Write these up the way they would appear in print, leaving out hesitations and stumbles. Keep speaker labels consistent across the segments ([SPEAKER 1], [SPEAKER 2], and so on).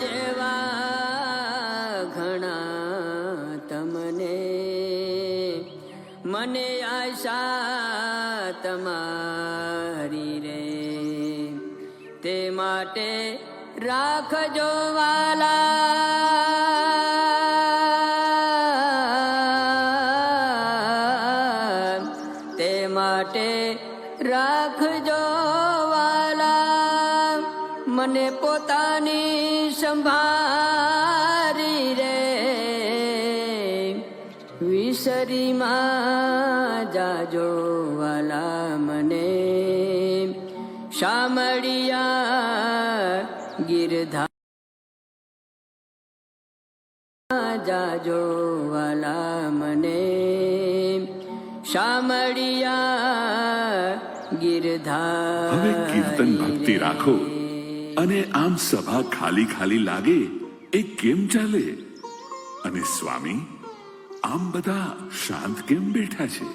[SPEAKER 1] જેવા ઘણા તમને મને આશા તમારી રે, તે માટે રાખજો વાલા, તે માટે રાખજો વાલા, મને પોતાની સંભારી રે, વિસરીમાં જાજો વાલા મને, શામળિયા ગિરધા જાજો વાલા મને, શામળિયા ગિરધા.
[SPEAKER 2] હવે કીર્તન ભક્તિ રાખો અને આમ સભા ખાલી ખાલી લાગે એ કેમ ચાલે? અને સ્વામી આમ બધા શાંત કેમ બેઠા છે?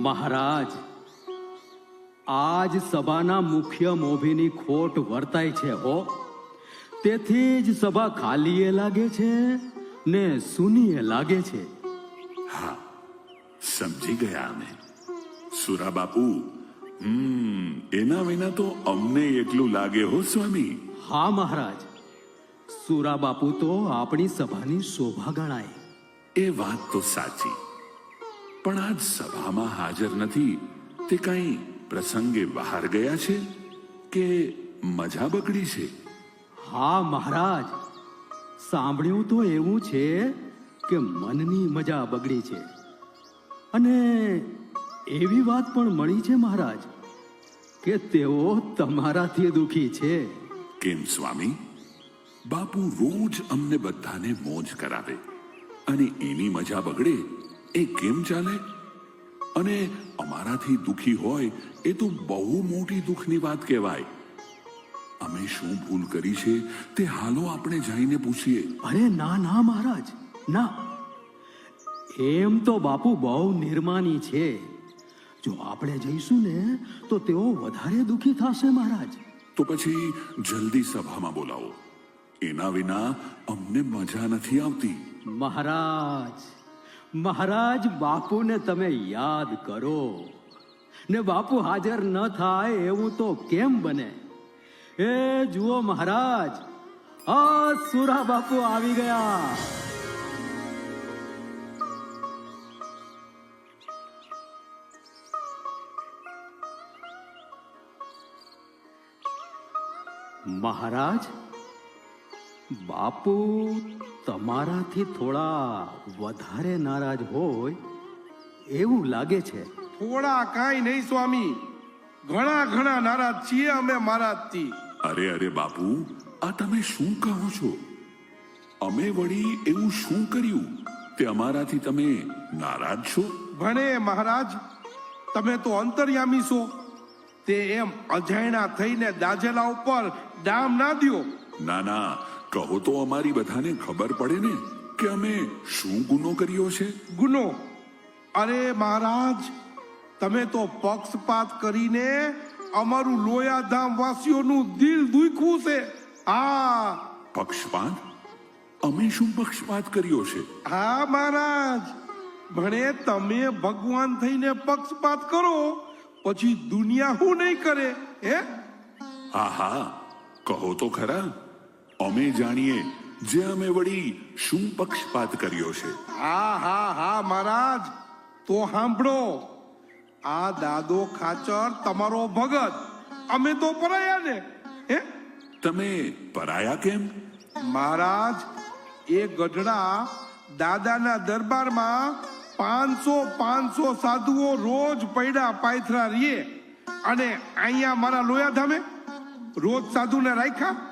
[SPEAKER 3] મહારાજ, આજ સભાના મુખ્ય મોભીની ખોટ વર્તાય છે હો, તેથી જ સભા ખાલીએ લાગે છે ને સૂનીએ લાગે છે.
[SPEAKER 2] હા, સમજી ગયા અમે. સુરા બાપુ, એના વિના તો અમને એકલું લાગે હો સ્વામી.
[SPEAKER 3] હા મહારાજ, સુરા બાપુ તો આપણી સભાની શોભા ગણાય.
[SPEAKER 2] એ વાત તો સાચી, પણ આજ સભામાં હાજર નથી તે કઈ પ્રસંગે બહાર ગયા છે કે મજા બગડી છે?
[SPEAKER 3] હા મહારાજ, સાંભળ્યું તો એવું છે કે મનની મજા બગડી છે, અને એવી વાત પણ મળી છે મહારાજ કે તેઓ તમારાથી દુખી છે.
[SPEAKER 2] કેમ સ્વામી? બાપુ રોજ અમને બધાને મોજ કરાવે અને એની મજા બગડે એ કેમ ચાલે? અને અમારાથી દુખી હોય એ તો બહુ મોટી દુઃખની વાત કહેવાય. અમે શું ભૂલ કરી છે તે હાલો આપણે જઈને પૂછીએ.
[SPEAKER 3] અરે ના ના મહારાજ, ના. એમ તો બાપુ બહુ નિર્માની છે. જો આપણે જઈશું ને તો તેઓ વધારે દુખી થશે મહારાજ.
[SPEAKER 2] તો પછી જલ્દી સભામાં બોલાવો, એના વિના અમને મજા નથી આવતી.
[SPEAKER 3] મહારાજ, મહારાજ, બાપુને તમે યાદ કરો ને બાપુ હાજર ન થાય એવું તો કેમ બને? એ જુઓ મહારાજ, આ સુરા બાપુ આવી ગયા. મહારાજ, બાપુ તમારાથી થોડા વધારે નારાજ હોય એવું લાગે છે.
[SPEAKER 4] થોડા કાંઈ નહીં સ્વામી, ઘણા ઘણા નારાજ છીએ અમે મહારાજથી.
[SPEAKER 2] અરે અરે બાપુ, આ તમે શું કહો છો? અમે વળી એવું શું કર્યું તે અમારાથી તમે નારાજ છો?
[SPEAKER 4] ભણે મહારાજ, તમે તો અંતર્યામી છો, તે એમ અજાયણા થઈને દાજેલા ઉપર ડામ ના દ્યો.
[SPEAKER 2] ના ના, કહો તો અમારી બધાને ખબર પડે ને કે અમે શું ગુનો કર્યો છે.
[SPEAKER 4] ગુનો? અરે મહારાજ, તમે તો પક્ષપાત કરીને અમારું લોયાધામ વાસીઓનું દિલ દુખ્યું છે. હા.
[SPEAKER 2] પક્ષપાત? અમે શું પક્ષપાત કર્યો છે?
[SPEAKER 4] હા મહારાજ, ભણે તમે ભગવાન થઈને પક્ષપાત કરો પછી દુનિયા શું નહીં કરે હે?
[SPEAKER 2] હા હા, કહો તો ખરા, અમે જાણીએ જે અમે વળી શું પક્ષપાત કર્યો છે.
[SPEAKER 4] હા હા હા મહારાજ, તો સાંભળો. આ દાદો ખાચર તમારો ભગત, અમે તો પરાયા ને હે?
[SPEAKER 2] તમે પરાયા કેમ?
[SPEAKER 4] મહારાજ, એ ગઢડા દાદાના દરબારમાં 500 સાધુઓ રોજ પૈડા પાયથરા રીએ, અને અહીંયા મારા લોયાધામે રોજ સાધુને રાખ્યા.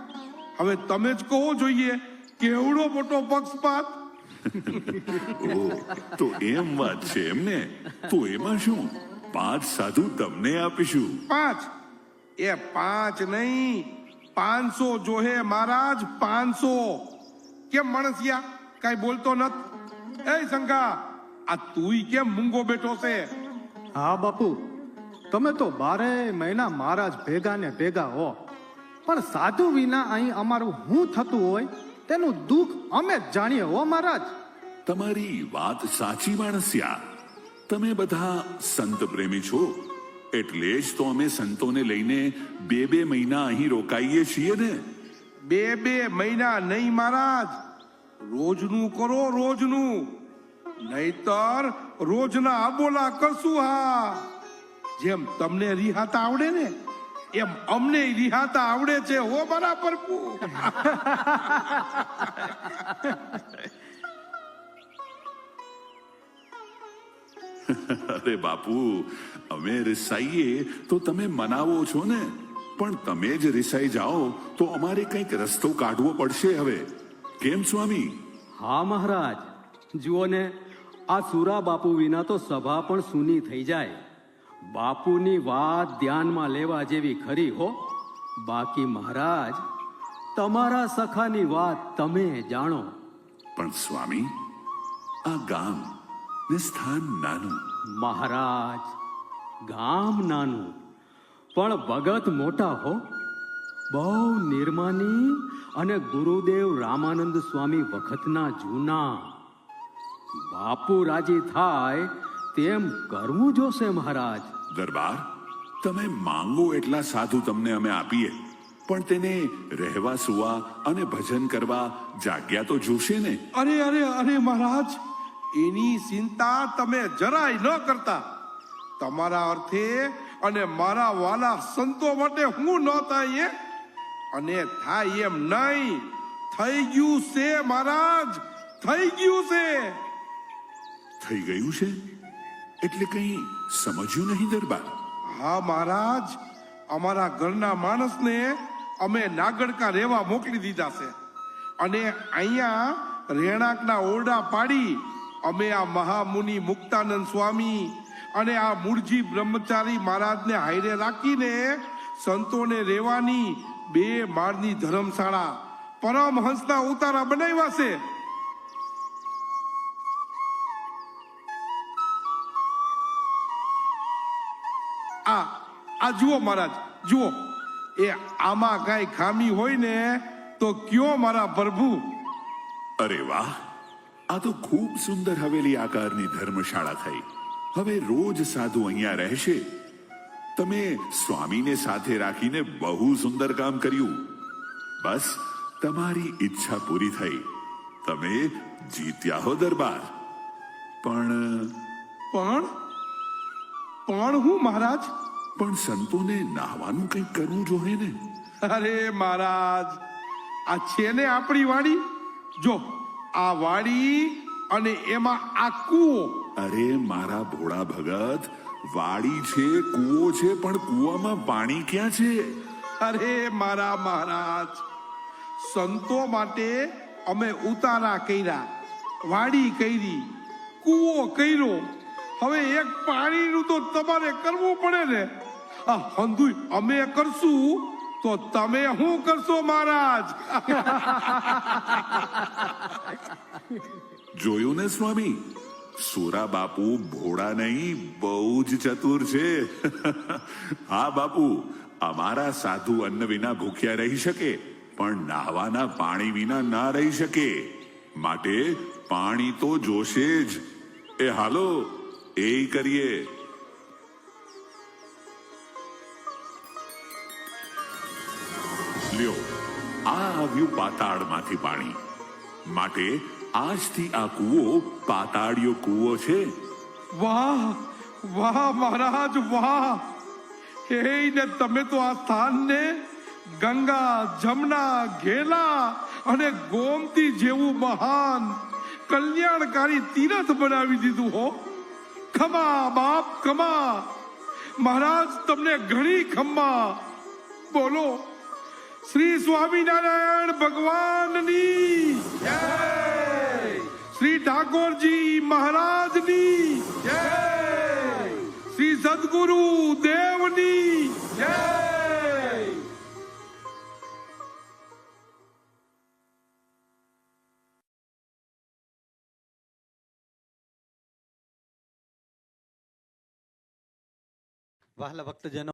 [SPEAKER 4] હવે તમે જ કહો જોઈએ કેવડો મોટો પક્ષપાત.
[SPEAKER 2] તો એમ વાત છે એમને? તો એમાં શું, 5 સાધુ તમને આપીશું.
[SPEAKER 4] 5? એ 5 નહીં, 500 જોહે મહારાજ, 500. કેમ માણસિયા કઈ બોલતો નત? એ સંઘા, આ તુંય કેમ મૂંગો બેઠો છે?
[SPEAKER 5] હા બાપુ, તમે તો 12 મહિના મહારાજ ભેગા ને ભેગા હો, પણ સાધુ વિના અહીં અમારું શું થતું હોય તેનું દુઃખ અમે જ જાણીએ હો મહારાજ.
[SPEAKER 2] તમારી વાત સાચી માણસ્યા. તમે બધા સંત પ્રેમી છો એટલે જ તો અમે સંતોને લઈને 2-2 મહિના અહીં રોકાઈએ છીએ ને.
[SPEAKER 4] 2-2 મહિના નહીં મહારાજ, રોજનું કરો રોજનું, નહીતર રોજના આબોલા કરશું. હા, જેમ તમને રિહાતા આવડે ને એમ અમને રિહાતા આવડે છે હો મારા પ્રભુ.
[SPEAKER 2] અરે બાપુ, અમે રિસાઈએ તો તમે મનાવો છો ને, પણ તમે જ રિસાઈ જાઓ તો અમારે કંઈક રસ્તો કાઢવો પડશે હવે. કેમ સ્વામી?
[SPEAKER 3] હા મહારાજ, જુઓ ને, આ સુરા બાપુ વિના તો સભા પણ સૂની થઈ જાય. બાપુની વાત ધ્યાનમાં લેવા જેવી ખરી હો. બાકી મહારાજ, તમારા સખાની વાત તમે જાણો.
[SPEAKER 2] પણ સ્વામી, આ ગામ ને સ્થાન નાનું.
[SPEAKER 3] મહારાજ, ગામ નાનું પણ ભગત મોટા હો. બહુ નિર્માની અને ગુરુદેવ રામાનંદ સ્વામી વખતના જૂના. બાપુ રાજી થાય તેમ કરવું જોશે મહારાજ.
[SPEAKER 2] દરબાર, તમે માંગો એટલા સાધુ તમને અમે આપીએ, પણ તેને રહેવા સુવા અને ભજન કરવા જાગ્યા તો જોશે ને.
[SPEAKER 4] અરે અરે અરે મહારાજ, એની ચિંતા તમે જરાય ન કરતા. તમારા અર્થે અને મારા વાલા સંતો માટે હું ન થાય અને થાય એમ નહીં. થઈ ગયું છે મહારાજ, થઈ ગયું છે.
[SPEAKER 2] થઈ ગયું છે એટલે કંઈ સમજ્યું નહીં દરબાર?
[SPEAKER 4] હા મહારાજ, અમારા ઘરના માણસને અમે નાગડકા રહેવા મોકલી દીધા છે અને અહીંયા રહેણાંકના ઓરડા પાડી અમે આ મહામુનિ મુક્તાનંદ સ્વામી અને આ મૂળજી બ્રહ્મચારી મહારાજને હાઈરે રાખીને સંતોને રહેવાની 2 માળની ધર્મશાળા પરમહંસના ઉતારા બનાવ્યા છે. આ જુઓ મહારાજ, જુઓ. એ આમાં કઈ ખામી હોય ને તો કયો મારા પ્રભુ.
[SPEAKER 2] અરે વાહ, આ તો ખૂબ સુંદર હવેલી આકારની ધર્મશાળા થઈ. હવે રોજ સાધુ અહીંયા રહેશે. તમે સ્વામીને સાથે રાખીને બહુ સુંદર કામ કર્યું. બસ, તમારી ઈચ્છા પૂરી થઈ. તમે જીત્યા હો દરબાર. પણ
[SPEAKER 4] પણ હું મહારાજ?
[SPEAKER 2] પણ સંતોને નાહવાનું કંઈક કરવું જોઈએ ને.
[SPEAKER 4] અરે મહારાજ, આ છે ને આપણી વાડી. જો આ વાડી અને એમાં આ કૂવો.
[SPEAKER 2] અરે મારા ભોળા ભગત, વાડી છે, કૂવો છે, પણ કૂવામાં પાણી ક્યાં છે?
[SPEAKER 4] અરે મારા મહારાજ, સંતો માટે અમે ઉતારા કર્યા, વાડી કરી, કૂવો કર્યો. હવે એક પાણીનું તો તમારે કરવું પડે ને. આ હંધુય અમે કરશું તો તમે શું કરશો મહારાજ?
[SPEAKER 2] જોયું ને સ્વામી, સુરા બાપુ ભોળા નહીં, બહુ જ ચતુર છે. હા બાપુ, અમારા સાધુ અન્ન વિના ભૂખ્યા રહી શકે, પણ નાહવાના પાણી વિના ના રહી શકે. માટે પાણી તો જોશે જ. એ હાલો, એ કરીએ. લ્યો, આ આવ્યું પાતાળમાંથી પાણી. માટે આજથી આ કૂવો પાતાળિયો કૂવો છે.
[SPEAKER 4] વાહ વાહ મહારાજ વાહ. હે ને તમે તો આ સ્થાનને ગંગા, જમના, ઘેલા અને ગોમતી જેવું મહાન કલ્યાણકારી તીરથ બનાવી દીધું હો. ખમા બાપ ખમા. મહારાજ તમને ઘણી ખમ્મા. બોલો શ્રી સ્વામિનારાયણ ભગવાનની જય, શ્રી ઠાકોરજી મહારાજની જય, શ્રી સદગુરુ દેવની જય.
[SPEAKER 6] વહાલા ભક્તજનો,